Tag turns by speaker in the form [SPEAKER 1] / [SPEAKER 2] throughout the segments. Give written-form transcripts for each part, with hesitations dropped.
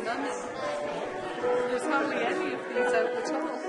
[SPEAKER 1] done it. There's hardly any of these out at all.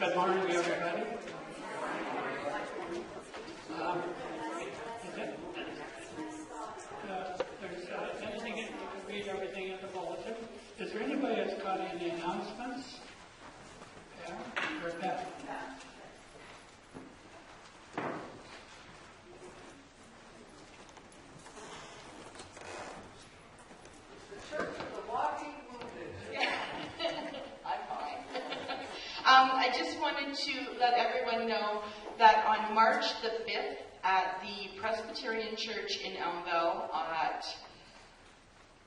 [SPEAKER 2] Good morning, everybody. There's anything, you can read everything in the bulletin. Is there anybody that's got any announcements? Yeah, or Pat?
[SPEAKER 3] I just wanted to let everyone know that on March the 5th at the Presbyterian Church in Elmvale at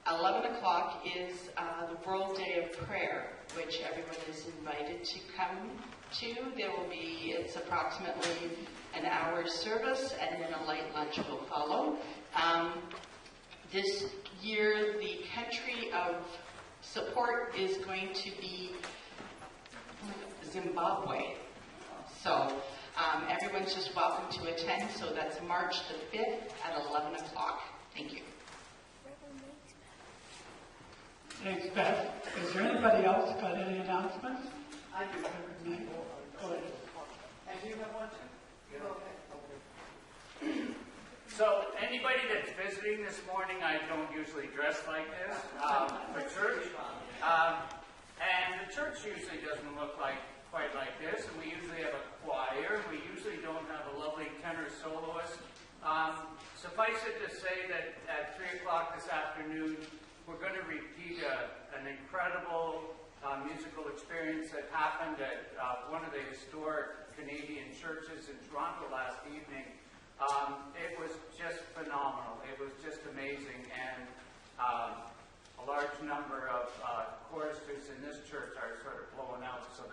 [SPEAKER 3] 11 o'clock is the World Day of Prayer, which everyone is invited to come to. It's approximately an hour's service, and then a light lunch will follow. This year, the country of support is going to be Zimbabwe. So everyone's just welcome to attend. So that's March the 5th at 11 o'clock. Thank you.
[SPEAKER 2] Thanks, Beth. Is there anybody else got any announcements?
[SPEAKER 4] I do.
[SPEAKER 2] Go ahead.
[SPEAKER 4] And you have one too?
[SPEAKER 5] Yeah. Okay. So anybody that's visiting this morning, I don't usually dress like this for church. And the church usually doesn't look quite like this, and we usually have a choir. We usually don't have a lovely tenor soloist. Suffice it to say that at 3 o'clock this afternoon, we're going to repeat an incredible musical experience that happened at one of the historic Canadian churches in Toronto last evening. It was just phenomenal. It was just amazing, and a large number of choristers in this church are sort of blowing out, so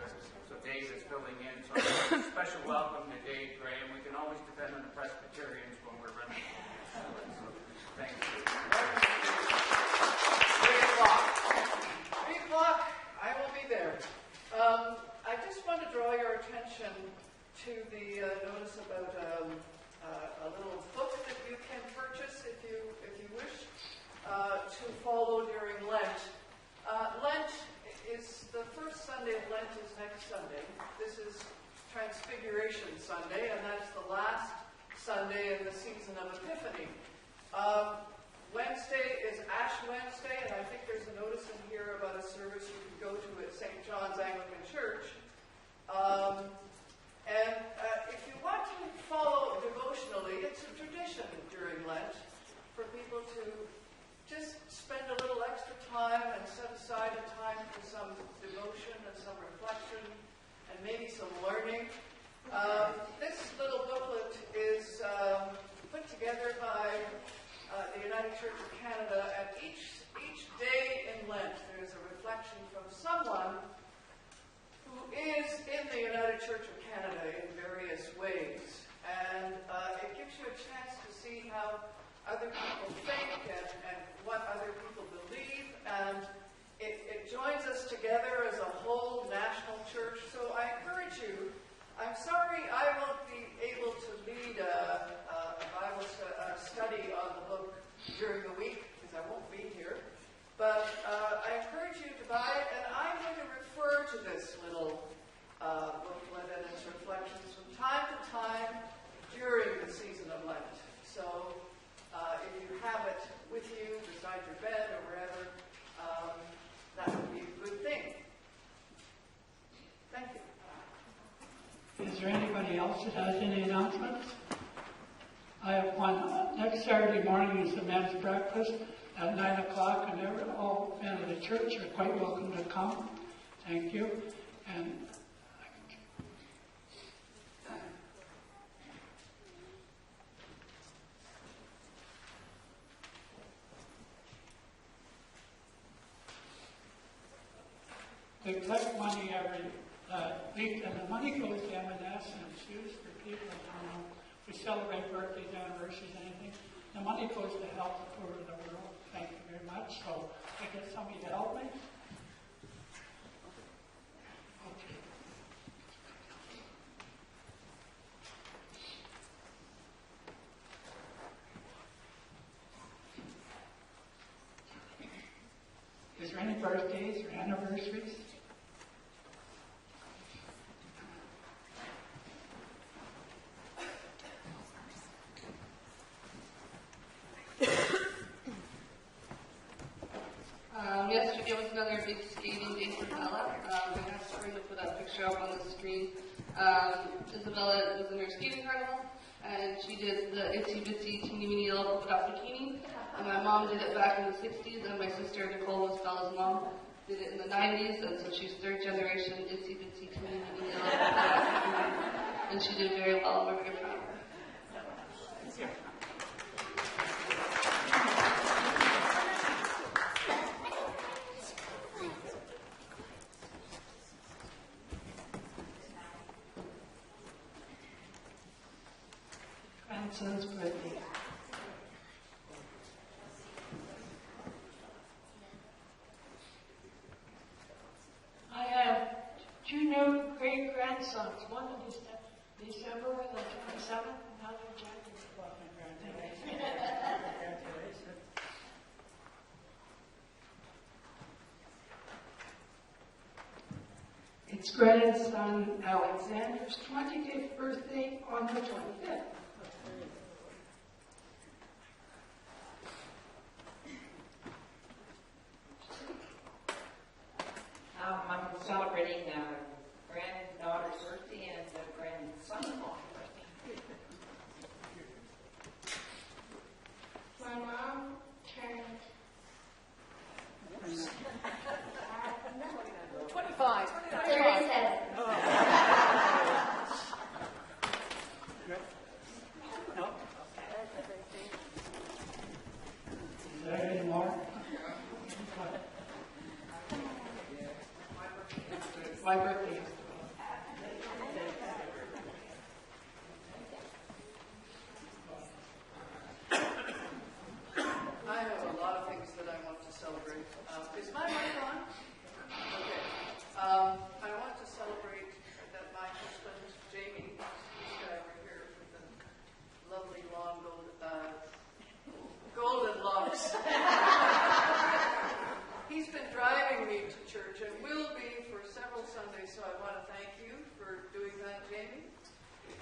[SPEAKER 5] Dave is filling in. So a special welcome to Dave Graham. We can always depend on the Presbyterians when we're running. So thank you.
[SPEAKER 4] 3 o'clock. 3 o'clock, I will be there. I just want to draw your attention to the notice about a little book that you can purchase if you wish to follow during Lent. Lent is the first Sunday of Lent is next Sunday. This is Transfiguration Sunday, and that's the last Sunday in the season of Epiphany. Wednesday is Ash Wednesday, and I think there's a notice in here about a service you can go to at St. John's Anglican Church. If you want to follow devotionally, it's a tradition during Lent for people to just spend a little extra time and set aside a time for some devotion and some reflection and maybe some learning. This little booklet is put together by the United Church of Canada, and each day in Lent there is a reflection from someone who is in the United Church of Canada in various ways. And it gives you a chance to see how other people think and what other people believe, and it joins us together as a whole national church. So I encourage you. I'm sorry I won't be able to lead a Bible study on the book during the week because I won't be here. But I encourage you to buy it, and I'm going to refer to this little booklet and its reflections from time to time during the season of Lent. So if you have it with you beside your bed or wherever, that would be a good thing. Thank you.
[SPEAKER 2] Is there anybody else that has any announcements? I have one. Next Saturday morning is the men's breakfast at 9 o'clock, and all men of the church are quite welcome to come. Thank you. And we collect money every week, and the money goes to M&S, and it's used for people. We celebrate birthdays, anniversaries, anything. The money goes to help the poor of the world. Thank you very much. So I get somebody to help me. Okay. Is there any birthdays or anniversaries?
[SPEAKER 1] Yesterday was another big skating day for Bella. I asked her to put that picture up on the screen. Isabella was in her skating carnival, and she did the itsy bitsy teeny weeny yellow polka dot bikini. And my mom did it back in the 60s, and my sister Nicole was Bella's mom. did it in the 90s, and so she's third generation itsy bitsy community in Elmvale, and she did very well. We're very proud of her. Grandson's birthday.
[SPEAKER 6] I have two new great-grandsons. One is December the 27th, another January. It's grandson Alexander's 25th birthday on the 25th.
[SPEAKER 7] I'm celebrating granddaughter's birthday and grandson-in-law's birthday.
[SPEAKER 6] My mom turned
[SPEAKER 4] 25.
[SPEAKER 2] Is there any more? My birthday is
[SPEAKER 4] I have a lot of things that I want to celebrate. Is my mic on? Okay. I want to celebrate that my husband, Jamie, this guy over here with the lovely long golden locks. He's been driving me to church and will be for several Sundays, so I want to thank you for doing that, Jamie.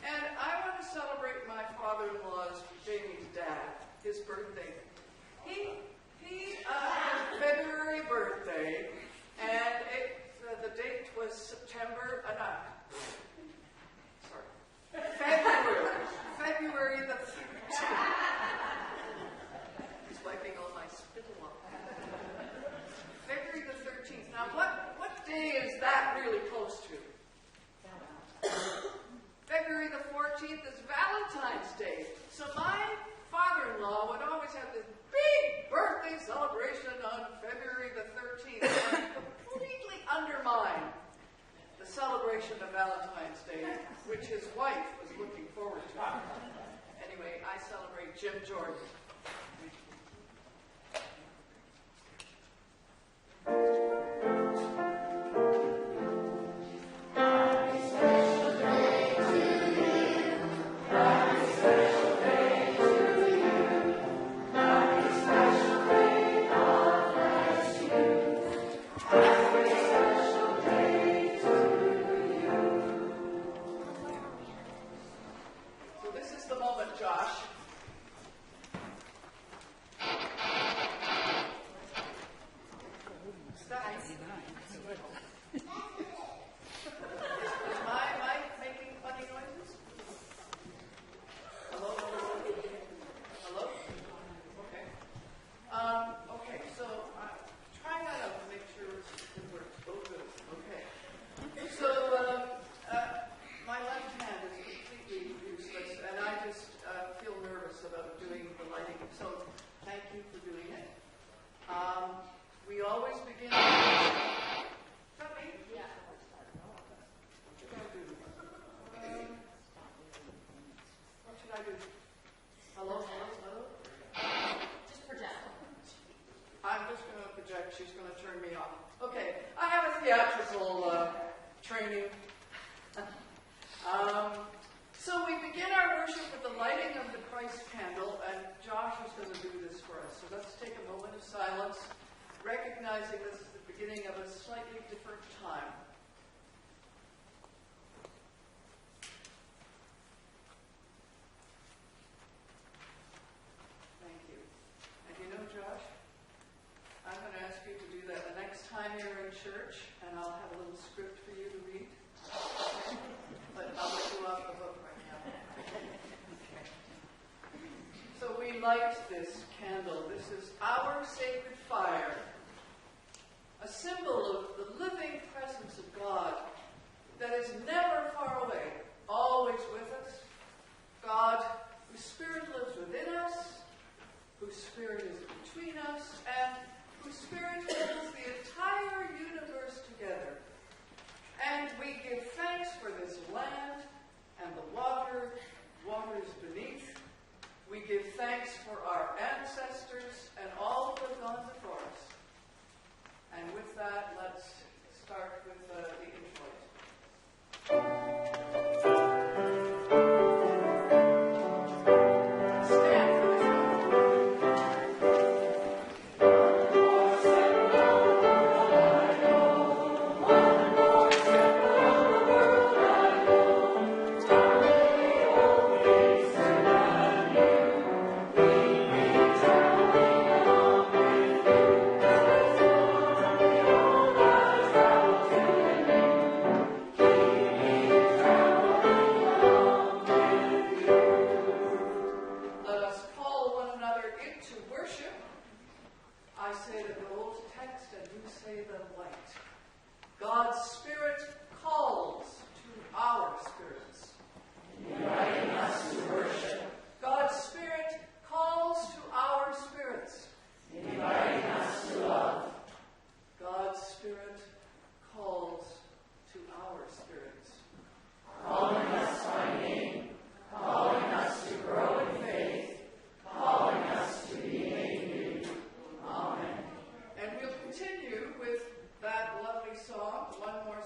[SPEAKER 4] And I want to celebrate my father-in-law's, Jamie's dad, his birthday. He had a February birthday, and the date was February the 13th. He's wiping all my spittle off. February the 13th. Now, what day is that really close to? February the 14th is Valentine's Day. So my father-in-law would always have this big birthday celebration on February the 13th and completely undermine the celebration of Valentine's Day, which his wife was looking forward to. Anyway, I celebrate Jim Jordan. She's going to turn me off. Okay, I have a theatrical training. So we begin our worship with the lighting of the Christ candle, and Josh is going to do this for us. So let's take a moment of silence, recognizing this is the beginning of a slightly different time. Thank you. And you know, Josh, I'm going to ask you to do that the next time you're in church, and I'll have a little script for you to read. But I'll let you off the hook right now. Okay. So we light this candle. This is our sacred fire, a symbol God's Spirit calls to our spirits.
[SPEAKER 8] Inviting us to worship.
[SPEAKER 4] God's Spirit calls to our spirits.
[SPEAKER 8] Inviting us to love.
[SPEAKER 4] God's Spirit calls to our spirits.
[SPEAKER 8] Calling us by name. Calling us to grow in faith. Calling us to be made new. Amen.
[SPEAKER 4] And we'll continue with that lovely song, one more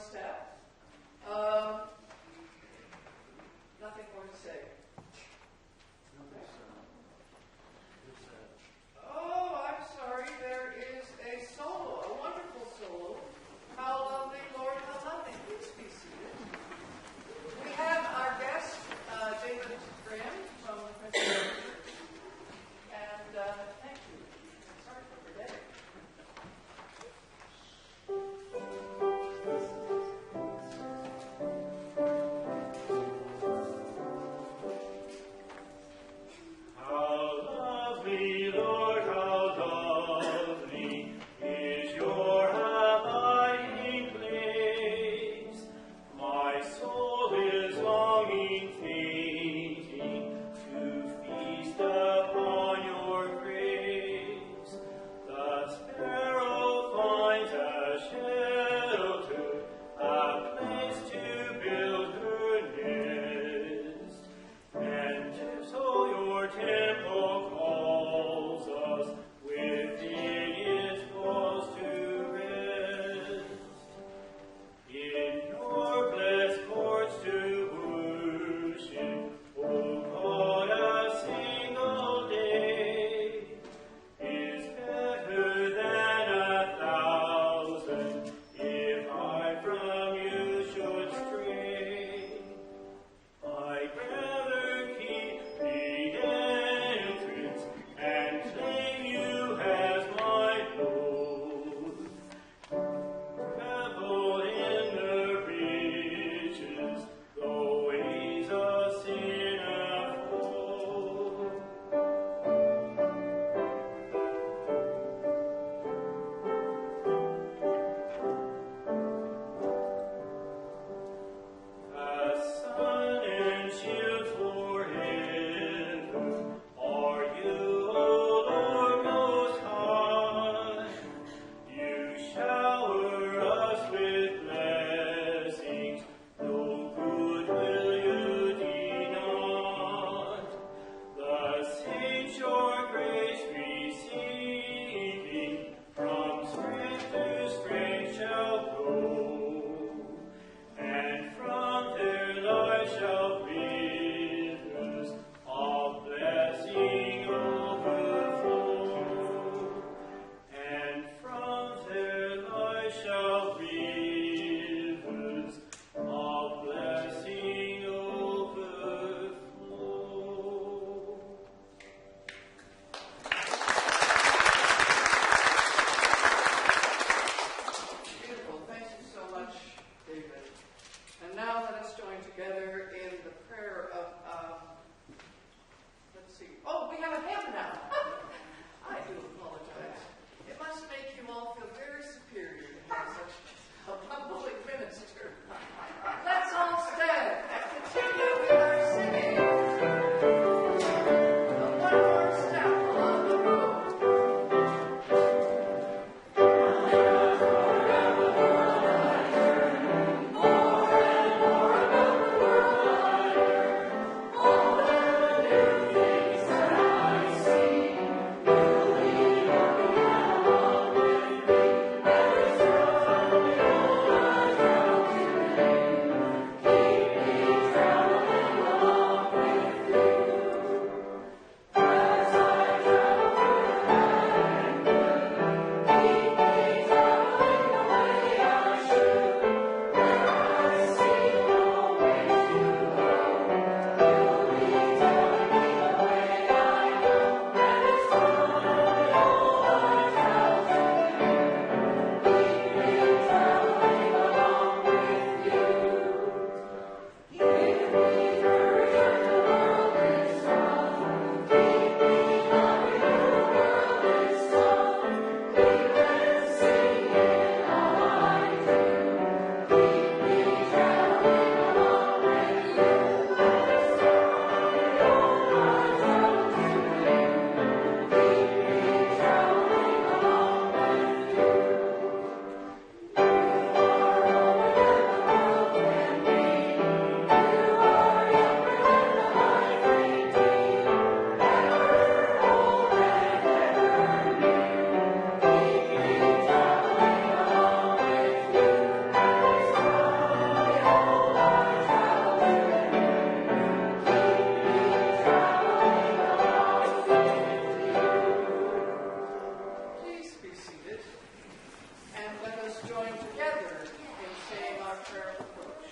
[SPEAKER 4] prayer of approach.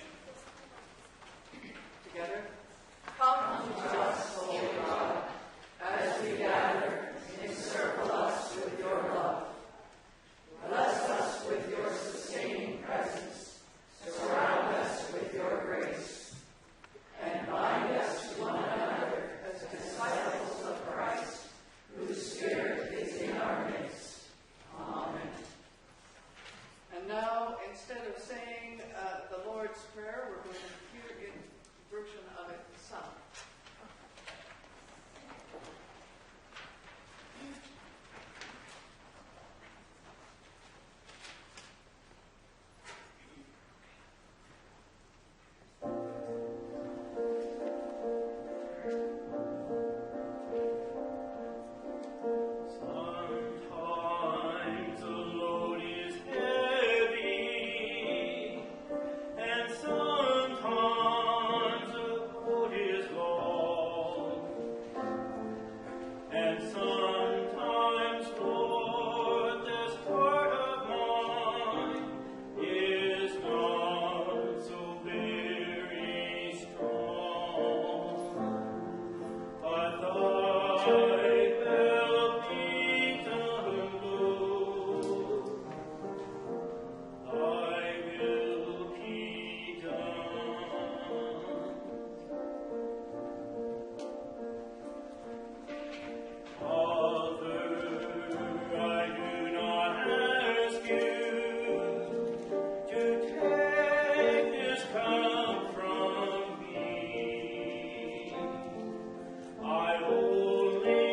[SPEAKER 4] Together. Come to us, O God, as we gather, encircle us with your love. Bless us with your sustaining presence. Surround us with your grace. And bind us to one another as disciples of Christ, whose Spirit is in our midst. Amen. And now, instead of saying the Lord's Prayer, we're going to hear a version of it sung.
[SPEAKER 8] Sometimes the load is heavy, and sometimes the road is long, and sometimes, Lord, this heart of mine is not so very strong. But thy help me done, Lord, thy will be done. Father, I do not ask you to take this cup from me. I only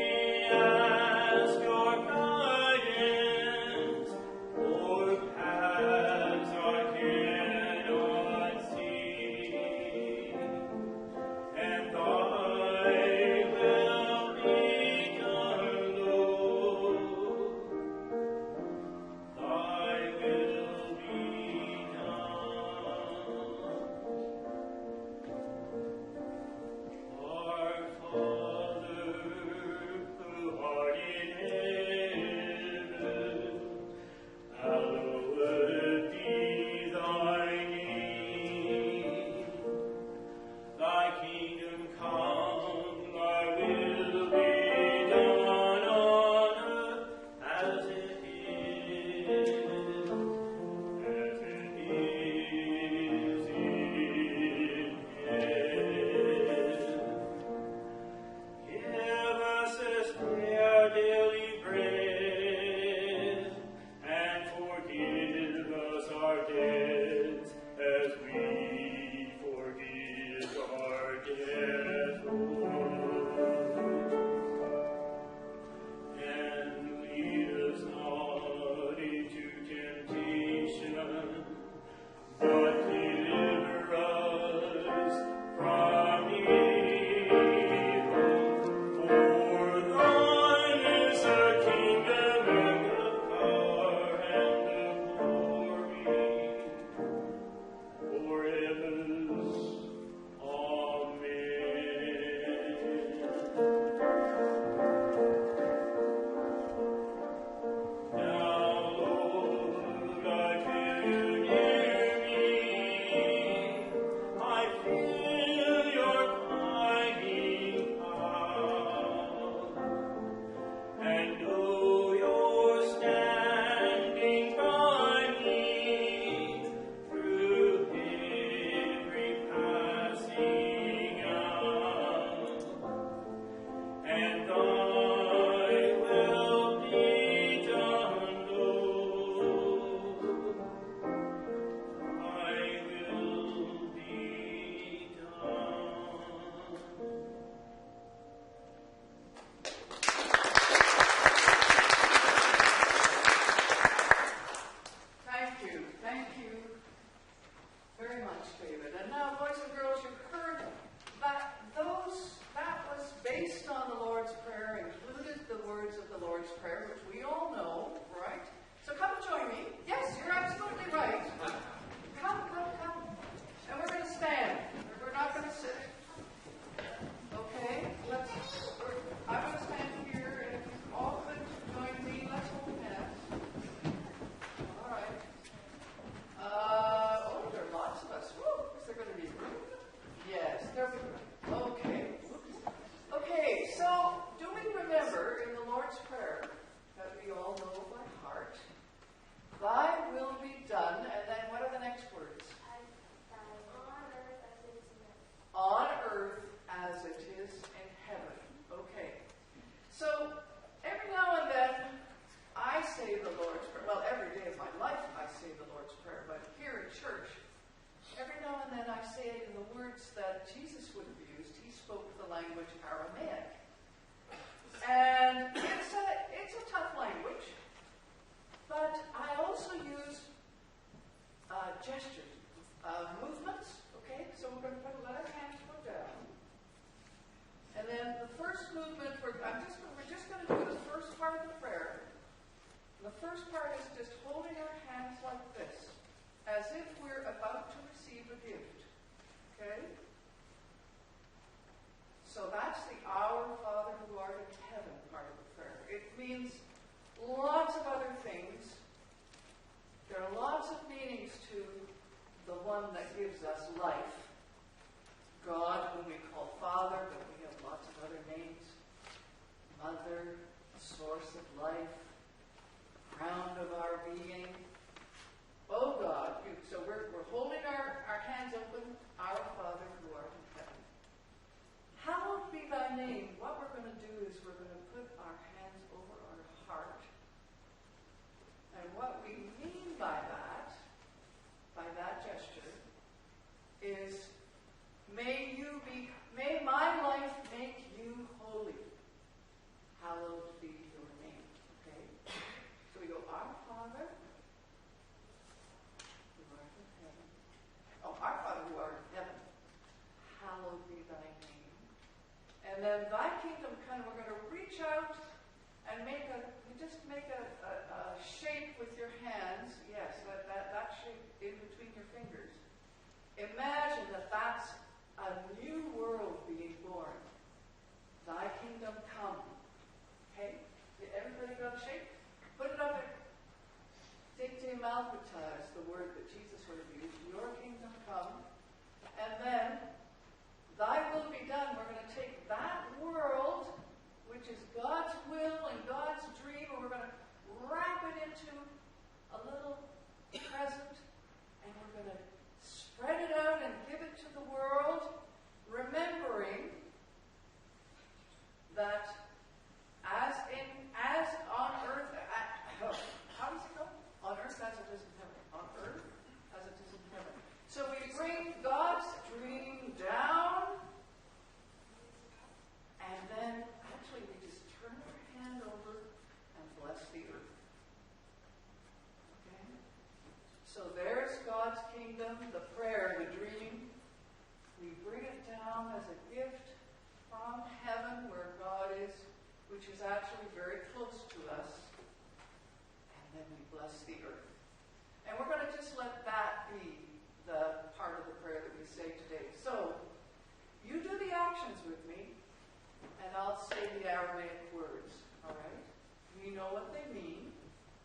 [SPEAKER 4] language, Aramaic. And it's a tough language, but I also use gestures, movements, okay? So we're going to let our hands go down. And then the first movement, we're just going to do the first part of the prayer. The first part is just holding our hands like this, as if we're about to receive a gift, okay? So that's the Our Father who art in heaven part of the prayer. It means lots of other things. There are lots of meanings to the one that gives us life. God, whom we call Father, but we have lots of other names. Mother, source of life, ground of our being. Oh God, so we're holding our hands open, Our Father who art in heaven. Hallowed be thy name. What we're going to do is we're going to put our hands over our heart. And what we mean by that gesture, is may my life make you holy. Hallowed be your name. Okay? So we go, Our Father who art in heaven. Oh, Our Father who art in heaven. Hallowed be thy name. And then thy kingdom come, we're going to reach out and make a shape with your hands. Yes, that shape in between your fingers. Imagine that that's a new world being born. Thy kingdom come. Okay? Everybody got a shape? Put it up there. Dicte malpita is the word that Jesus would have used. Your kingdom come. And then, thy will be done. We're going to take that world, which is God's will and God's dream, and we're going to wrap it into a little present, and we're going to spread it out and give it to the world, remembering that as on earth, how does it go? On earth as it is in heaven. On earth as it is in heaven. So we bring God's dream down, and then actually we just turn our hand over and bless the earth. Okay? So there's God's kingdom, the prayer, the dream. We bring it down as a gift from heaven where God is, which is actually very close to us. And then we bless the earth. And we're going to just let that be the part of the prayer that we say today. So, you do the actions with me, and I'll say the Aramaic words, all right? We know what they mean.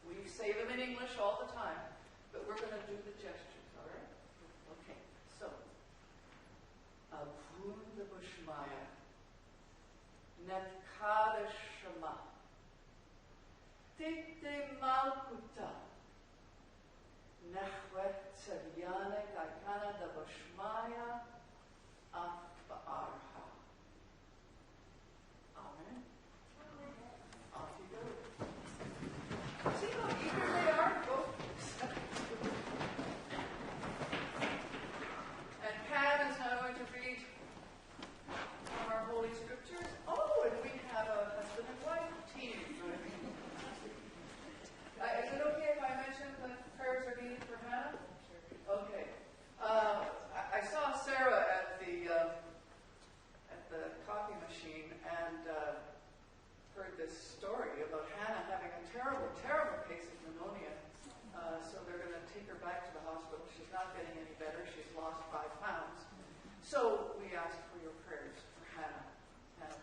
[SPEAKER 4] We say them in English all the time, but we're going to do the gestures, all right? Okay, so, Avun the Bushmaya, Netkada Shema, Dicte Malkuta, Nechwet Tzavyane Kaikana da Bushmaya, Af Ba'arha. Amen. Off you go. See how eager they are, folks? And Pam is now going to read from our Holy Scriptures. Oh, and we have a husband and wife team. Is it okay if I mention that prayers are needed for Hannah? Okay. I saw Sarah at the coffee machine and heard this story about Hannah having a terrible, terrible case of pneumonia. So they're going to take her back to the hospital. She's not getting any better. She's lost 5 pounds. So we ask for your prayers for Hannah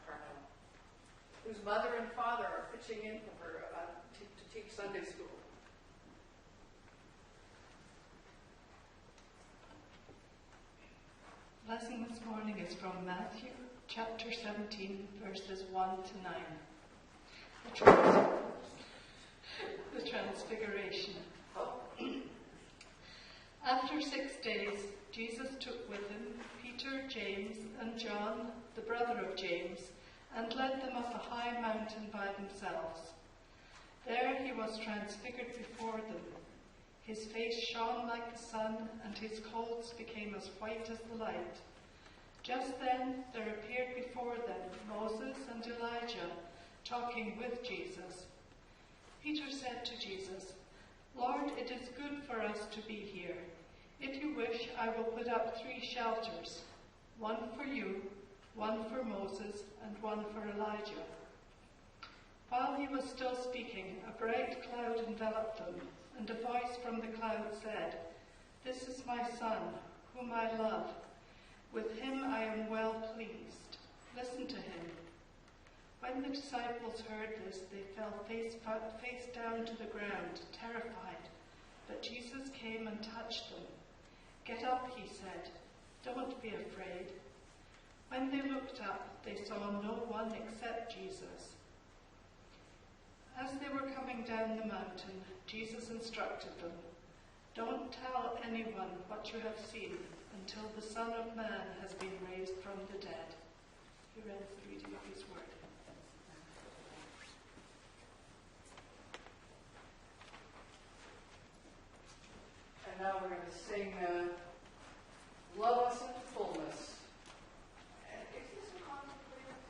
[SPEAKER 4] Parnell, whose mother and father are pitching in for her to teach Sunday school.
[SPEAKER 1] Lesson this morning is from Matthew chapter 17, verses 1 to 9. The Transfiguration. After 6 days, Jesus took with him Peter, James, and John, the brother of James, and led them up a high mountain by themselves. There he was transfigured before them. His face shone like the sun, and his clothes became as white as the light.
[SPEAKER 9] Just then there appeared before them Moses and Elijah talking with Jesus. Peter said to Jesus, "Lord, it is good for us to be here. If you wish, I will put up 3 shelters, one for you, one for Moses, and one for Elijah." While he was still speaking, a bright cloud enveloped them, and a voice from the cloud said, "This is my Son, whom I love. With him I am well pleased. Listen to him." When the disciples heard this, they fell face down to the ground, terrified. But Jesus came and touched them. "Get up," he said. "Don't be afraid." When they looked up, they saw no one except Jesus. As they were coming down the mountain, Jesus instructed them, "Don't tell anyone what you have seen until the Son of Man has been raised from the dead." Here ends the reading of his word.
[SPEAKER 4] And now we're going to sing Love Us into Fullness. And is this a contemplative?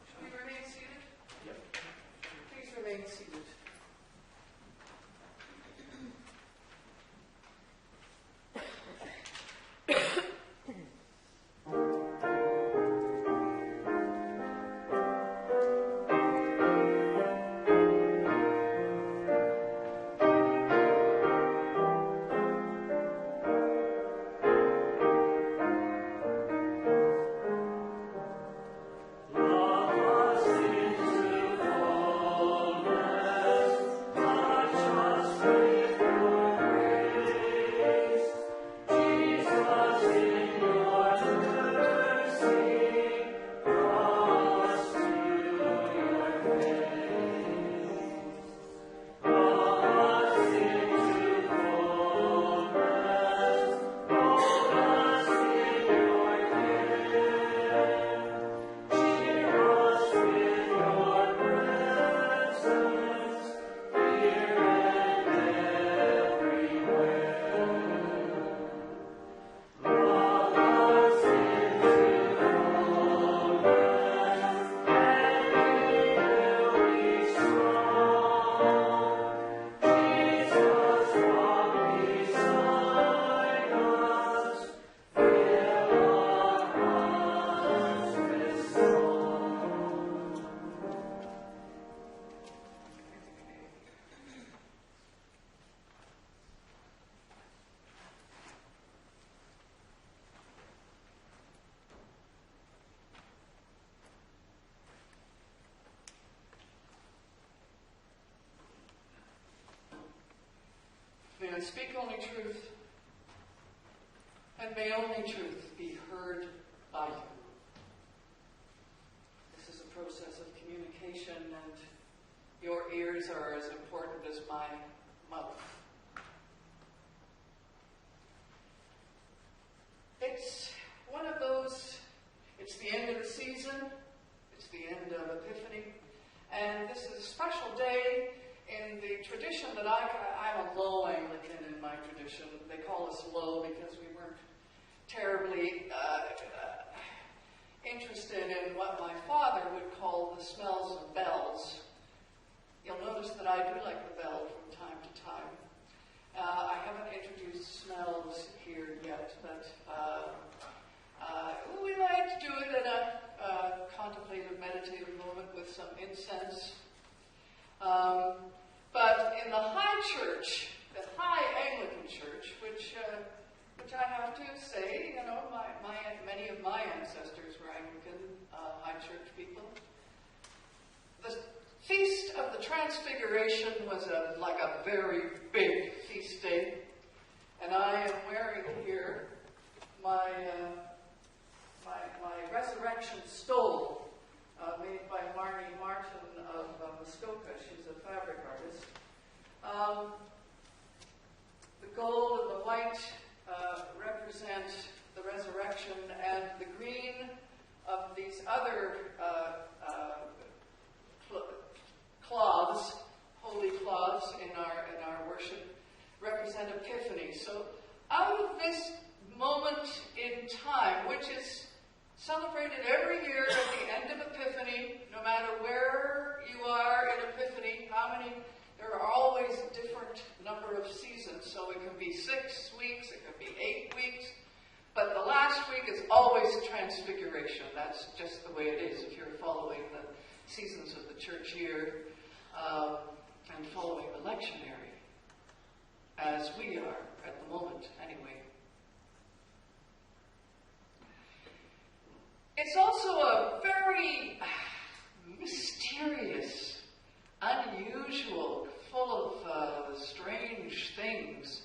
[SPEAKER 4] Should we remain seated?
[SPEAKER 5] Yep.
[SPEAKER 4] Please remain seated. May I speak only truth, and may only truth be heard by you. This is a process of communication, and your ears are as important as my mouth. It's one of those, it's the end of the season, it's the end of Epiphany, and this is a special day in the tradition that I'm a low Anglican in my tradition. They call us low because we weren't terribly interested in what my father would call the smells of bells. You'll notice that I do like the bell from time to time. I haven't introduced smells here yet, but we like to do it at a contemplative, meditative moment with some incense. But in the high church, the high Anglican church, which I have to say, you know, many of my ancestors were Anglican high church people. The Feast of the Transfiguration was like a very big feast day, and I am wearing here my resurrection stole. Made by Marnie Martin of Muskoka. She's a fabric artist. The gold and the white represent the resurrection, and the green of these other cloths, holy cloths in our worship, represent Epiphany. So out of this moment in time, which is celebrated every year at the end of Epiphany, no matter where you are in Epiphany, there are always a different number of seasons, so it can be 6 weeks, it can be 8 weeks, but the last week is always Transfiguration. That's just the way it is if you're following the seasons of the church year and following the lectionary, as we are at the moment anyway. It's also a very mysterious, unusual, full of strange things,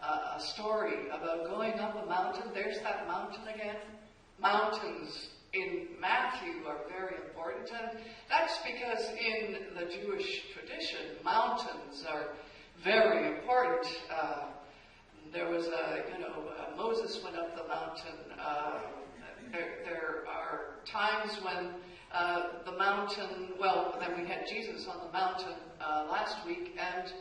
[SPEAKER 4] a story about going up a mountain. There's that mountain again. Mountains in Matthew are very important, and that's because in the Jewish tradition, mountains are very important. There was Moses went up the mountain. There are times when the mountain, then we had Jesus on the mountain last week, and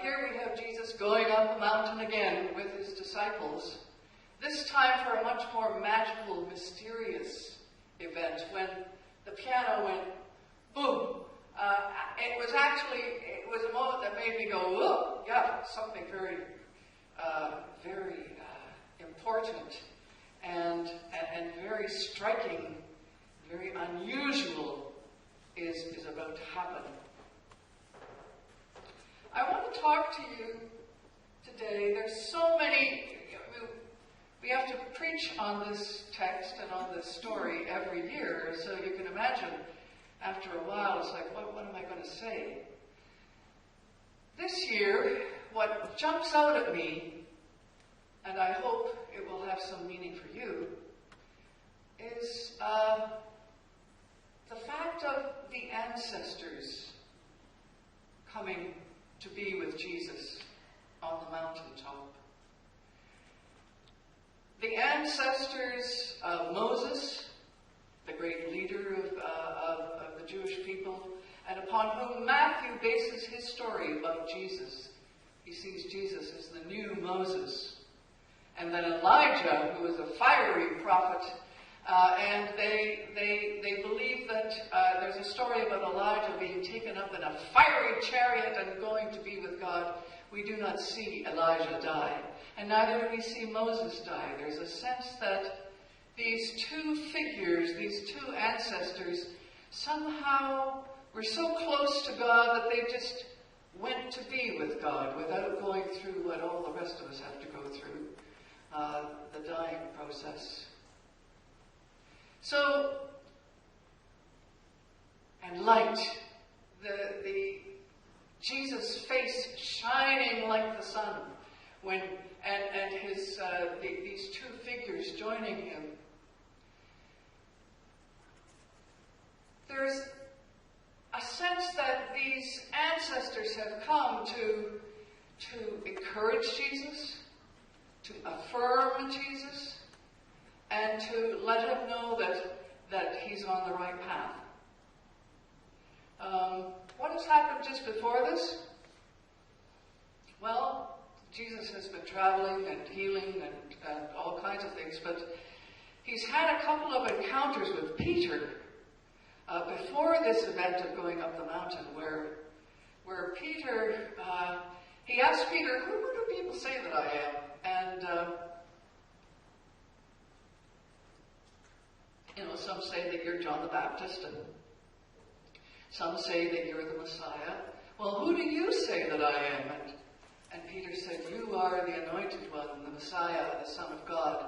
[SPEAKER 4] here we have Jesus going up the mountain again with his disciples, this time for a much more magical, mysterious event, when the piano went boom. It was a moment that made me go, oh, yeah, something very, very important and very striking, very unusual is about to happen. I want to talk to you today. There's so many, we have to preach on this text and on this story every year, so you can imagine after a while it's like, what am I going to say? This year, what jumps out at me, and I hope it will have some meaning for you, is the fact of the ancestors coming to be with Jesus on the mountaintop. The ancestors of Moses, the great leader of the Jewish people, and upon whom Matthew bases his story about Jesus. He sees Jesus as the new Moses. And then Elijah, who was a fiery prophet, and they believe that there's a story about Elijah being taken up in a fiery chariot and going to be with God. We do not see Elijah die, and neither do we see Moses die. There's a sense that these two figures, these two ancestors, somehow were so close to God that they just went to be with God without going through what all the rest of us have to go through, the dying process. So, and light, the Jesus' face shining like the sun, and his these two figures joining him. There's a sense that these ancestors have come to encourage Jesus, to affirm Jesus, and to let him know that he's on the right path. What has happened just before this? Well, Jesus has been traveling and healing and all kinds of things, but he's had a couple of encounters with Peter before this event of going up the mountain, where Peter, he asked Peter, who do people say that I am? And some say that you're John the Baptist, and some say that you're the Messiah. Well, who do you say that I am? And Peter said, you are the anointed one, the Messiah, the Son of God.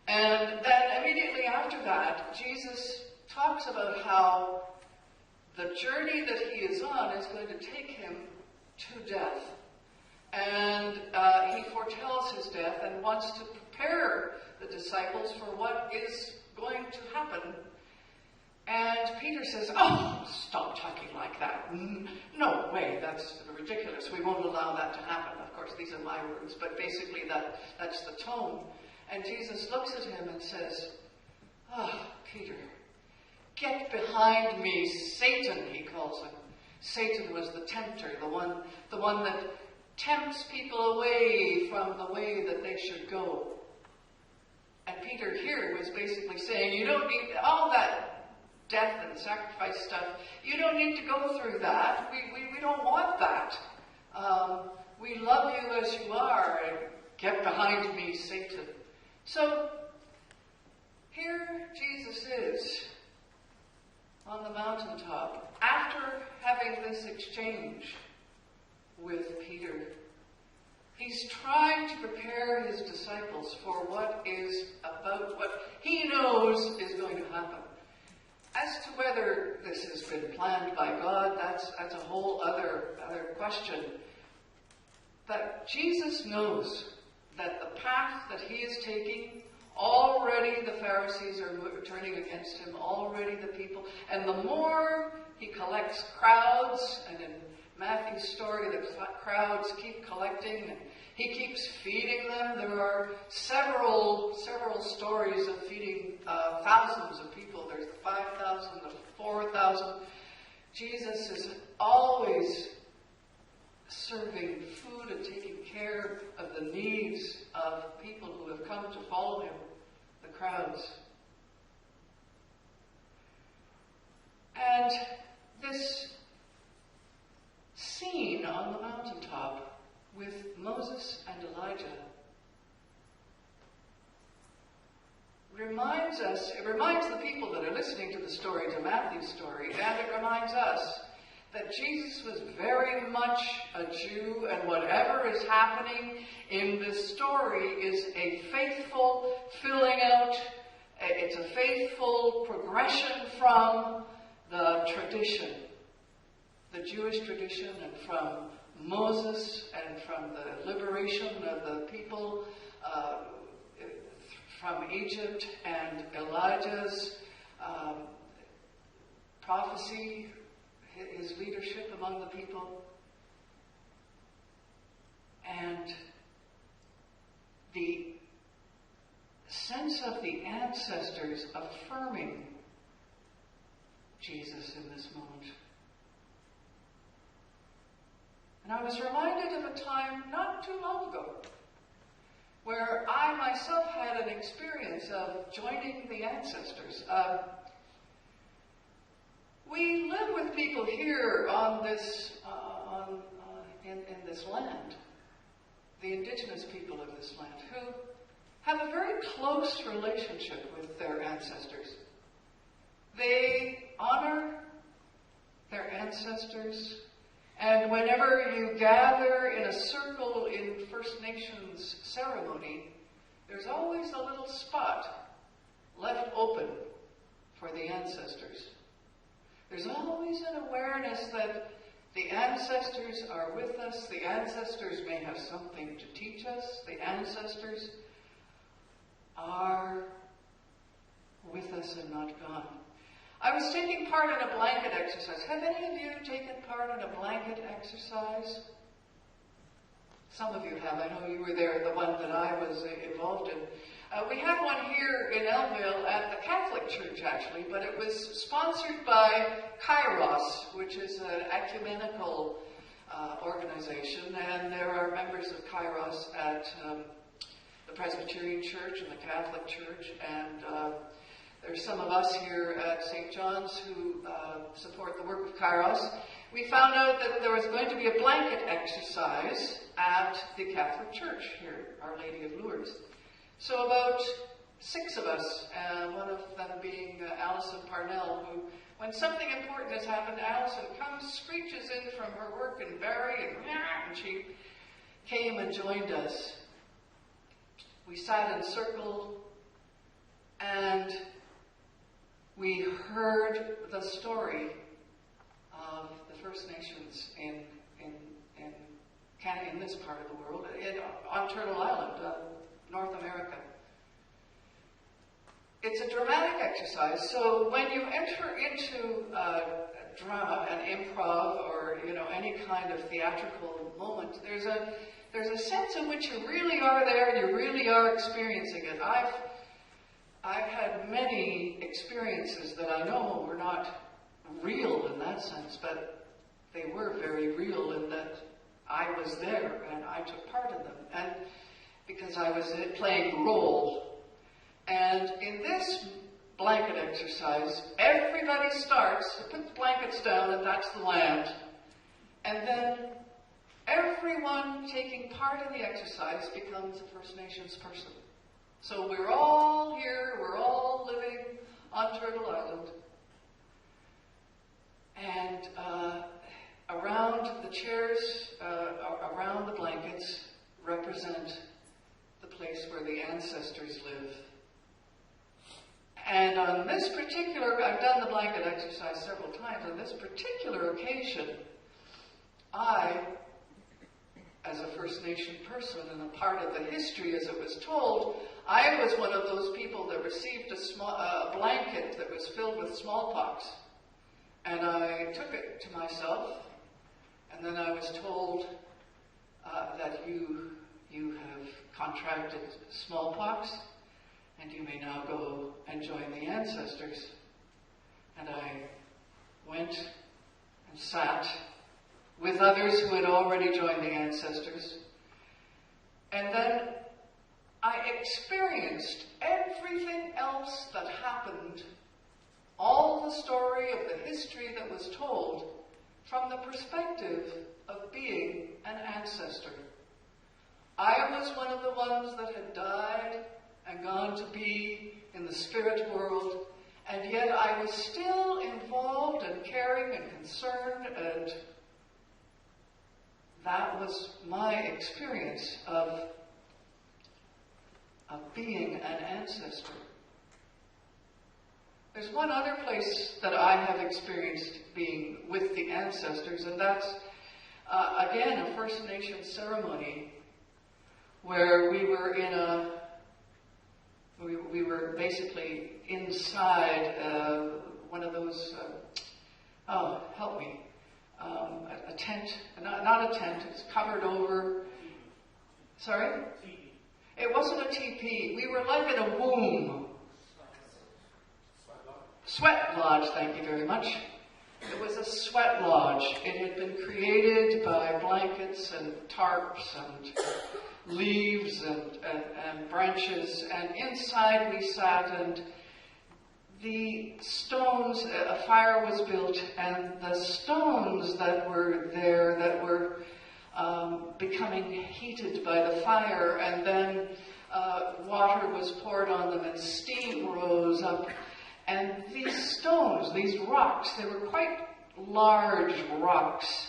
[SPEAKER 4] And then immediately after that, Jesus talks about how the journey that he is on is going to take him to death. And he foretells his death and wants to prepare the disciples for what is going to happen. And Peter says, oh, stop talking like that. No way, that's ridiculous. We won't allow that to happen. Of course, these are my words, but basically that's the tone. And Jesus looks at him and says, Peter, get behind me, Satan, he calls him. Satan was the tempter, the one that tempts people away from the way that they should go. And Peter here was basically saying, you don't need all that death and sacrifice stuff. You don't need to go through that. We don't want that. We love you as you are. And get behind me, Satan. So here Jesus is on the mountaintop after having this exchange with Peter. He's trying to prepare his disciples for what he knows is going to happen. As to whether this has been planned by God, that's a whole other question. But Jesus knows that the path that he is taking, already the Pharisees are turning against him, already the people, and the more he collects crowds, and in Matthew's story, the crowds keep collecting, and he keeps feeding them. There are several stories of feeding thousands of people. There's 5,000, the 4,000. Jesus is always serving food and taking care of the needs of people who have come to follow him, the crowds. And this scene on the mountaintop with Moses and Elijah reminds the people that are listening to the story, to Matthew's story, and it reminds us that Jesus was very much a Jew, and whatever is happening in this story is a faithful filling out, it's a faithful progression from the tradition, the Jewish tradition, and from Moses, and from the liberation of the people from Egypt, and Elijah's prophecy, his leadership among the people, and the sense of the ancestors affirming Jesus in this moment. And I was reminded of a time not too long ago where I myself had an experience of joining the ancestors. We live with people here on this, in this land, the indigenous people of this land, who have a very close relationship with their ancestors. They honor their ancestors, and whenever you gather in a circle in First Nations ceremony, there's always a little spot left open for the ancestors. There's always an awareness that the ancestors are with us. The ancestors may have something to teach us. The ancestors are with us and not gone. I was taking part in a blanket exercise. Have any of you taken part in a blanket exercise? Some of you have. I know you were there, the one that I was involved in. We had one here in Elmvale at the Catholic Church, actually, but it was sponsored by Kairos, which is an ecumenical organization, and there are members of Kairos at the Presbyterian Church and the Catholic Church, and there's some of us here at St. John's who support the work of Kairos. We found out that there was going to be a blanket exercise at the Catholic Church here, Our Lady of Lourdes. So about 6 of us, one of them being Alison Parnell, who, when something important has happened, Alison comes, screeches in from her work in Barrie, and she came and joined us. We sat in a circle, and we heard the story of the First Nations in this part of the world, on Turtle Island, North America. It's a dramatic exercise, so when you enter into drama and improv, or any kind of theatrical moment, there's a sense in which you really are there, you really are experiencing it. I've had many experiences that I know were not real in that sense, but they were very real in that I was there and I took part in them, and because I was playing a role. And in this blanket exercise, everybody starts to put the blankets down, and that's the land. And then everyone taking part in the exercise becomes a First Nations person. So we're all here, we're all living on Turtle Island. And around the chairs, around the blankets, represent the place where the ancestors live. And on this particular, I've done the blanket exercise several times, on this particular occasion, I, as a First Nation person and a part of the history as it was told, I was one of those people that received a blanket that was filled with smallpox. And I took it to myself, and then I was told that you have contracted smallpox, and you may now go and join the ancestors. And I went and sat with others who had already joined the ancestors. And then I experienced everything else that happened, all the story of the history that was told, from the perspective of being an ancestor. I was one of the ones that had died and gone to be in the spirit world, and yet I was still involved and caring and concerned, and that was my experience of being an ancestor. There's one other place that I have experienced being with the ancestors, and that's, again, a First Nation ceremony where we were we were basically inside one of those, help me, a tent, not a tent, it's covered over, sorry? It wasn't a teepee. We were like in a womb. Sweat lodge, thank you very much. It was a sweat lodge. It had been created by blankets and tarps and leaves and branches, and inside we sat, and the stones, a fire was built, and the stones that were there that were becoming heated by the fire, and then water was poured on them and steam rose up. And these stones, these rocks, they were quite large rocks,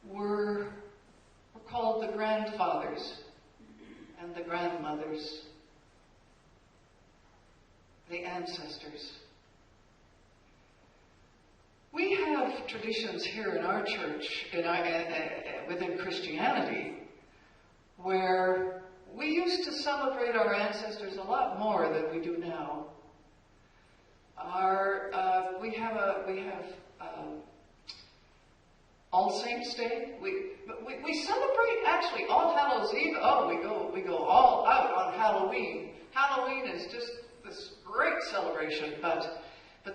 [SPEAKER 4] were called the grandfathers and the grandmothers, the ancestors. We have traditions here in our church, within Christianity, where we used to celebrate our ancestors a lot more than we do now. We have All Saints Day. We celebrate actually All Hallows Eve. Oh, we go all out on Halloween. Halloween is just this great celebration, but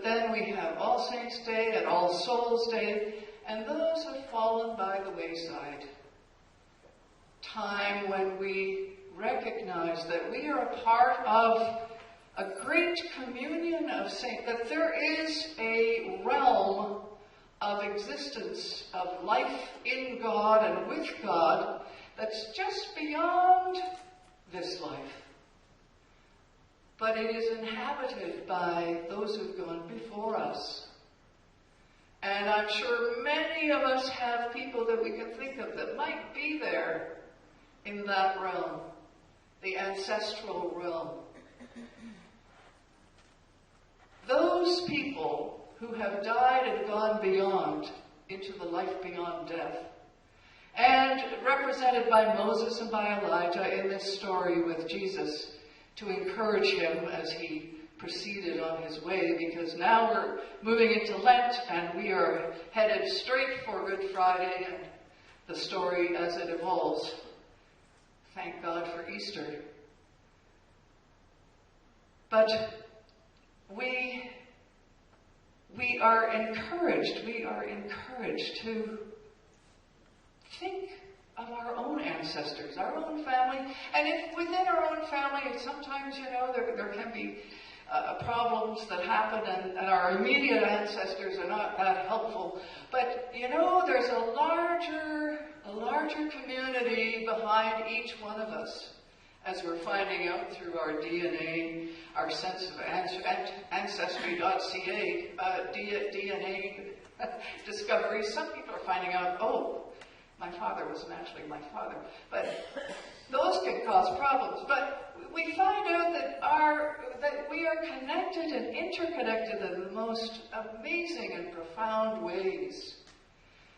[SPEAKER 4] then we have All Saints Day and All Souls Day, and those have fallen by the wayside. Time when we recognize that we are a part of a great communion of saints, that there is a realm of existence, of life in God and with God, that's just beyond this life. But it is inhabited by those who've gone before us. And I'm sure many of us have people that we can think of that might be there in that realm, the ancestral realm. Those people who have died and gone beyond, into the life beyond death, and represented by Moses and by Elijah in this story with Jesus, to encourage him as he proceeded on his way, because now we're moving into Lent and we are headed straight for Good Friday and the story as it evolves. Thank God for Easter. But we are encouraged to think of our own ancestors, our own family. And if within our own family, sometimes, there can be problems that happen and our immediate ancestors are not that helpful. But, there's a larger community behind each one of us, as we're finding out through our DNA, our sense of ancestry.ca, DNA discoveries. Some people are finding out, my father wasn't actually my father. But those can cause problems. But we find out that we are connected and interconnected in the most amazing and profound ways.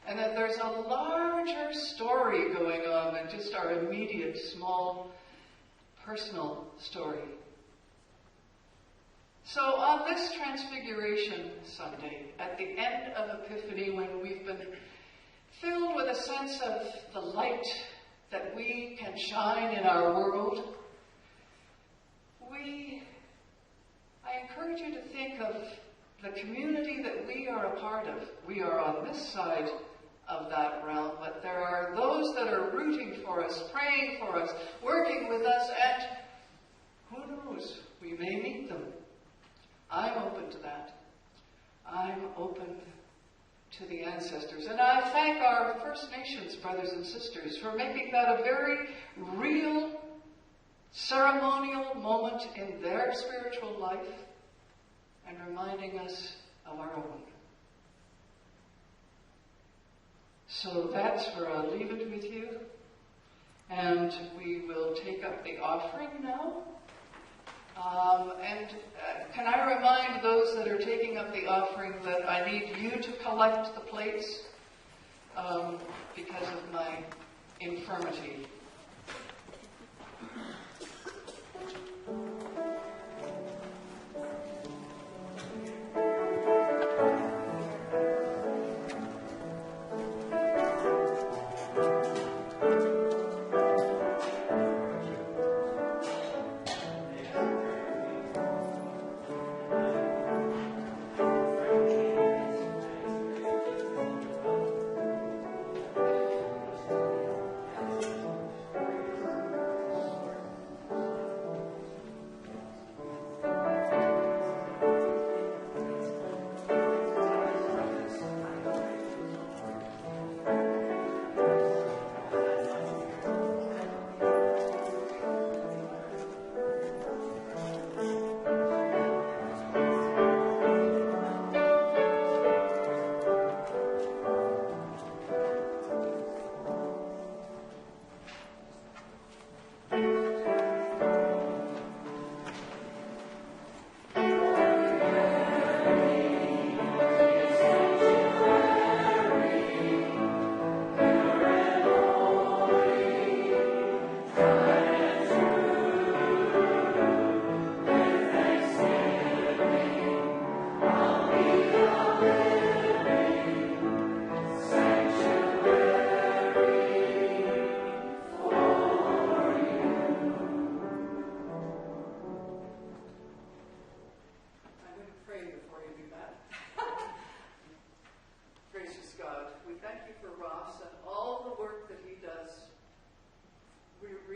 [SPEAKER 4] And that there's a larger story going on than just our immediate, small, personal story. So on this Transfiguration Sunday, at the end of Epiphany, when we've been filled with a sense of the light that we can shine in our world, I encourage you to think of the community that we are a part of. We are on this side of that realm, but there are those that are rooting for us, praying for us, working with us, and who knows, we may meet them. I'm open to that. I'm open to the ancestors. And I thank our First Nations brothers and sisters for making that a very real, ceremonial moment in their spiritual life and reminding us of our own. So that's where I'll leave it with you. And we will take up the offering now. Can I remind those that are taking up the offering that I need you to collect the plates because of my infirmity.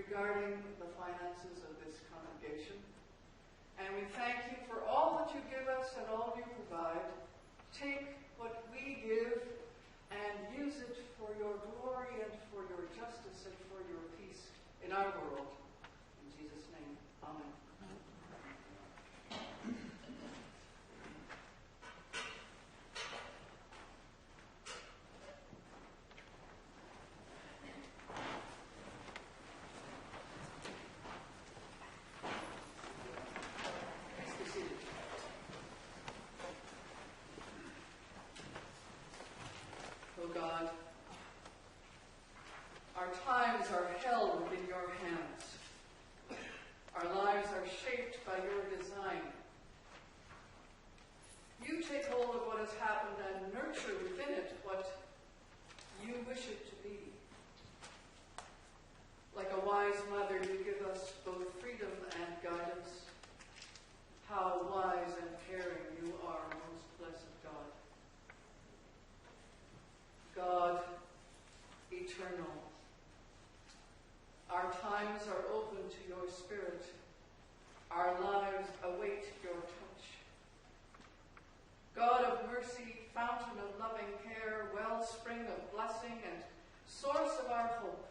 [SPEAKER 4] Regarding the finances of this congregation. And we thank you for all that you give us and all you provide. Take what we give and use it for your glory and for your justice and for your peace in our world. In Jesus' name, amen. God, our times are held within your hands. Our lives are shaped by your design. You take hold of what has happened and nurture within it what you wish it to be. Like a wise mother, you give us both freedom and guidance. How wise and caring you are, most blessed God. God, eternal, open to your spirit. Our lives await your touch. God of mercy, fountain of loving care, wellspring of blessing and source of our hope,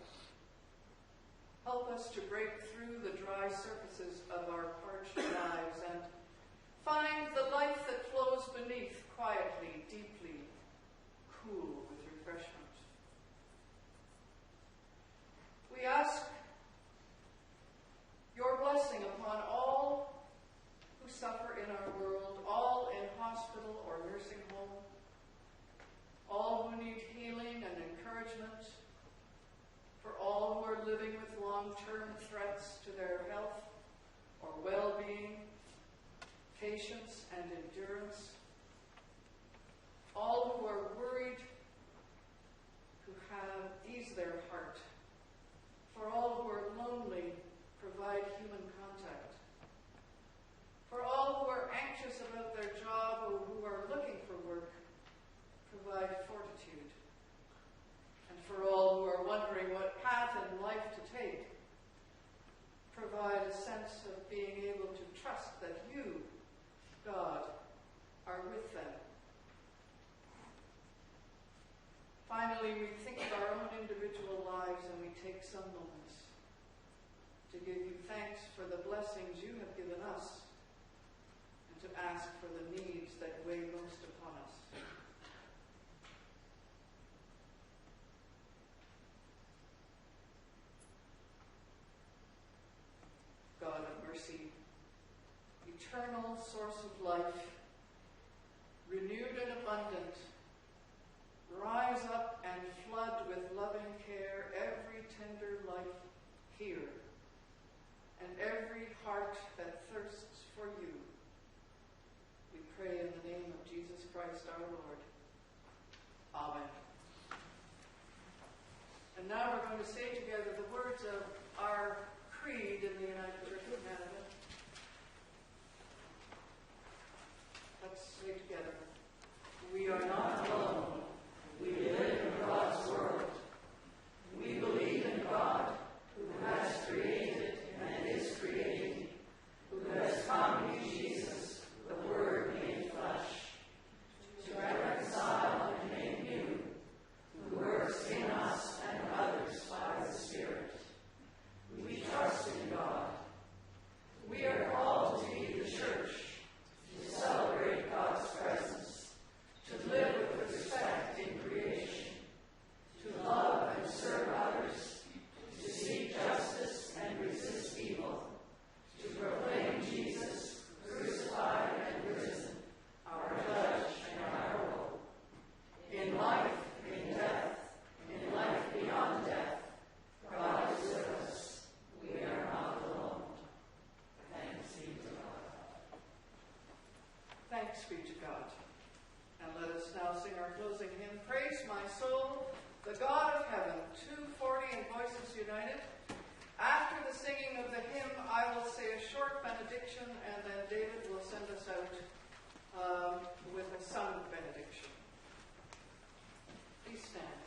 [SPEAKER 4] help us to break through the dry surfaces of our parched lives and find the life that flows beneath quietly, deeply, cool with refreshment. We ask your blessing upon all who suffer in our world, all in hospital or nursing home, all who need healing and encouragement, for all who are living with long-term threats to their health or well-being, patience and endurance, all who are worried, who have ease their heart, for all who are lonely, provide human contact, for all who are anxious about their job or who are looking for work, provide fortitude, and for all who are wondering what path in life to take, provide a sense of being able to trust that you, God, are with them. Finally, we think of our own individual lives and we take some moments to give you thanks for the blessings you have given us and to ask for the needs that weigh most upon us. God of mercy, eternal source of life, renewed and abundant, rise up and flood with loving care every tender life here and every heart that thirsts for you. We pray in the name of Jesus Christ our Lord. Amen. And now we're going to say together the words of our creed in the United Church of Canada. Let's say together, we are not alone. We live in God's world. We believe in God, who has created and is creating, who has come in Jesus, the Word made flesh, to reconcile and make new, who works in us and others by the Spirit. We trust in God. We are called to be the church, to celebrate God's presence, to live with respect in creation, to love and serve others, to seek justice and resist evil, to proclaim Jesus, crucified and risen, our judge and our hope. In life, in death, in life beyond death, God is with us. We are not alone. Thanks be to God. Thanks be to God. And let us now sing our closing hymn, Praise My Soul, the God of Heaven, 240 in Voices United. After the singing of the hymn, I will say a short benediction, and then David will send us out with a sung benediction. Please stand.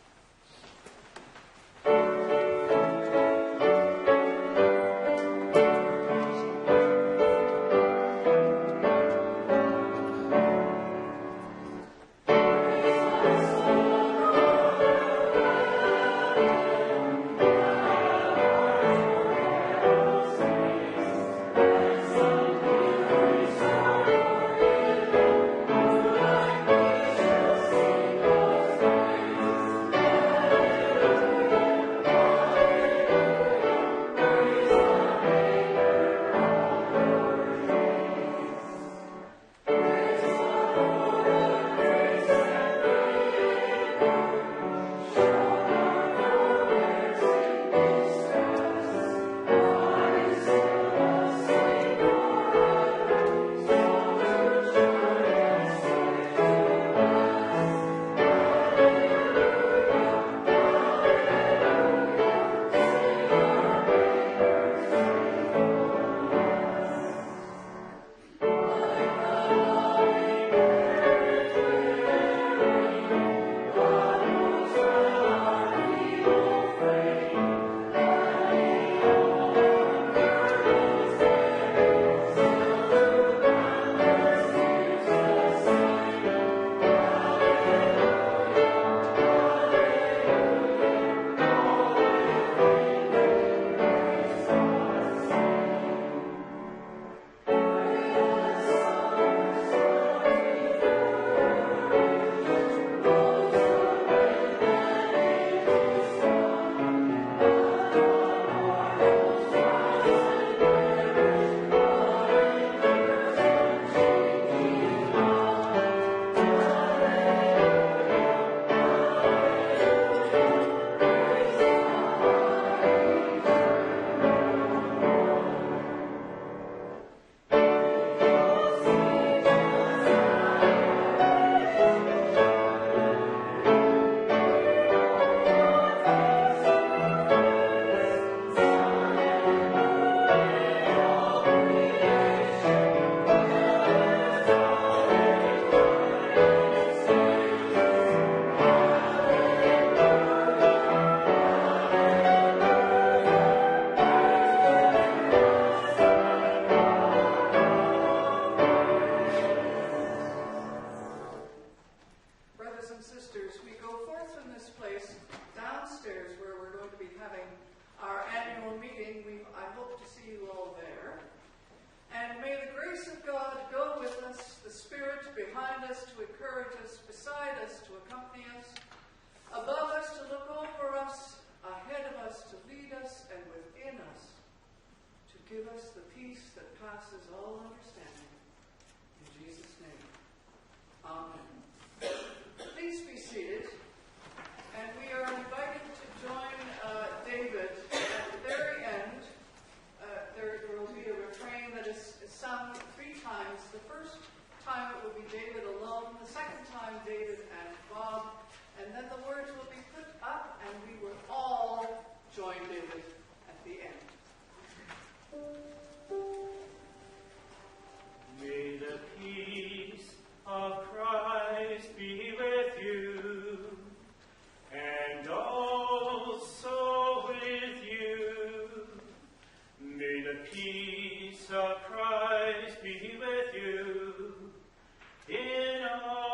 [SPEAKER 4] peace that passes all understanding. In Jesus' name, amen. Please be seated. And we are invited to join David at the very end. There will be a refrain that is sung 3 times. The first time it will be David alone. The second time, David and Bob. And then the words will be put up, and we will all join David at the end.
[SPEAKER 8] May the peace of Christ be with you, and also with you. May the peace of Christ be with you in all.